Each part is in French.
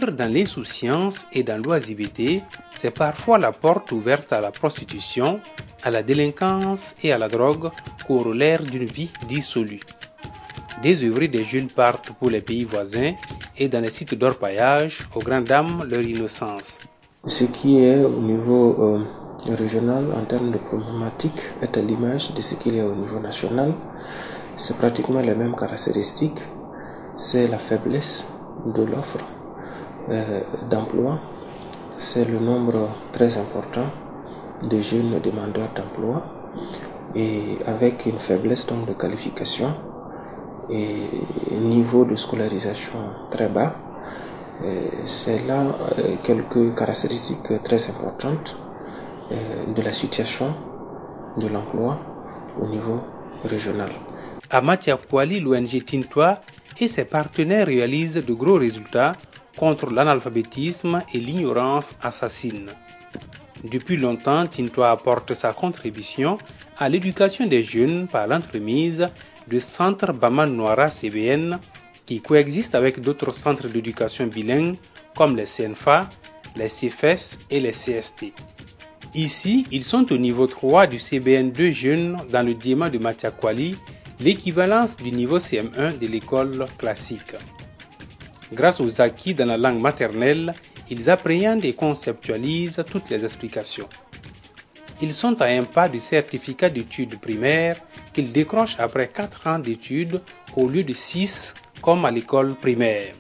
Vivre dans l'insouciance et dans l'oisiveté, c'est parfois la porte ouverte à la prostitution, à la délinquance et à la drogue, corollaire d'une vie dissolue. Désœuvrés des jeunes partent pour les pays voisins et dans les sites d'orpaillage, aux grandes dames leur innocence. Ce qui est au niveau régional en termes de problématiques est à l'image de ce qu'il y a au niveau national. C'est pratiquement les mêmes caractéristiques. C'est la faiblesse de l'offre d'emploi, c'est le nombre très important de jeunes demandeurs d'emploi et avec une faiblesse donc de qualification et un niveau de scolarisation très bas. C'est là quelques caractéristiques très importantes de la situation de l'emploi au niveau régional. À Matiakwali, l'ONG Tintois et ses partenaires réalisent de gros résultats contre l'analphabétisme et l'ignorance assassine. Depuis longtemps, Tintois apporte sa contribution à l'éducation des jeunes par l'entremise du centre Baman Noara CBN qui coexiste avec d'autres centres d'éducation bilingues comme les CNFA, les CFES et les CST. Ici, ils sont au niveau 3 du CBN2 jeunes dans le diamant de Matiakwali, l'équivalence du niveau CM1 de l'école classique. Grâce aux acquis dans la langue maternelle, ils appréhendent et conceptualisent toutes les explications. Ils sont à un pas du certificat d'études primaires qu'ils décrochent après 4 ans d'études au lieu de 6 comme à l'école primaire.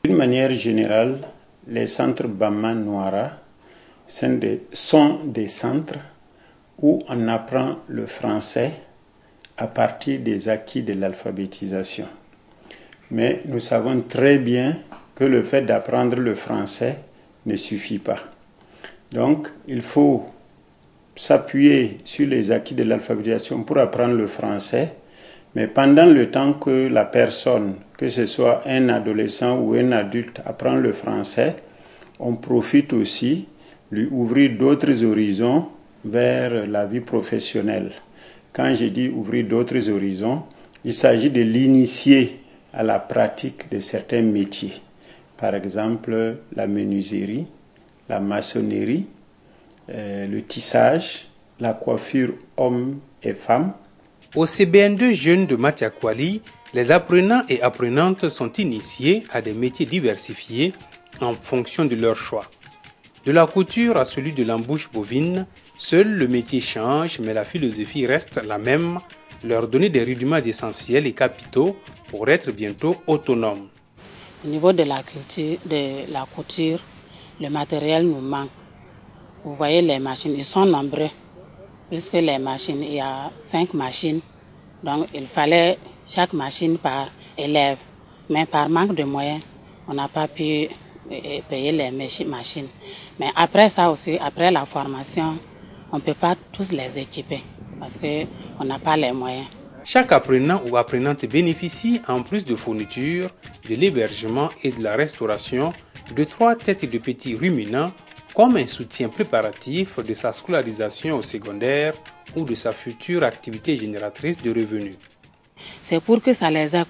D'une manière générale, les centres Baman Noara sont des centres où on apprend le français à partir des acquis de l'alphabétisation. Mais nous savons très bien que le fait d'apprendre le français ne suffit pas. Donc, il faut s'appuyer sur les acquis de l'alphabétisation pour apprendre le français, mais pendant le temps que la personne, que ce soit un adolescent ou un adulte, apprend le français, on profite aussi lui ouvrir d'autres horizons vers la vie professionnelle. Quand je dis ouvrir d'autres horizons, il s'agit de l'initier à la pratique de certains métiers. Par exemple, la menuiserie, la maçonnerie, le tissage, la coiffure hommes et femmes. Au CBN2 jeunes de Matiakwali, les apprenants et apprenantes sont initiés à des métiers diversifiés en fonction de leur choix. De la couture à celui de l'embouche bovine, seul le métier change, mais la philosophie reste la même, leur donner des rudiments essentiels et capitaux pour être bientôt autonomes. Au niveau de la couture, le matériel nous manque. Vous voyez les machines, ils sont nombreux. Puisque les machines, il y a 5 machines. Donc il fallait chaque machine par élève. Mais par manque de moyens, on n'a pas pu payer les machines. Mais après ça aussi, après la formation, on ne peut pas tous les équiper parce qu'on n'a pas les moyens. Chaque apprenant ou apprenante bénéficie, en plus de fournitures, de l'hébergement et de la restauration, de 3 têtes de petits ruminants comme un soutien préparatif de sa scolarisation au secondaire ou de sa future activité génératrice de revenus. C'est pour que ça les aide.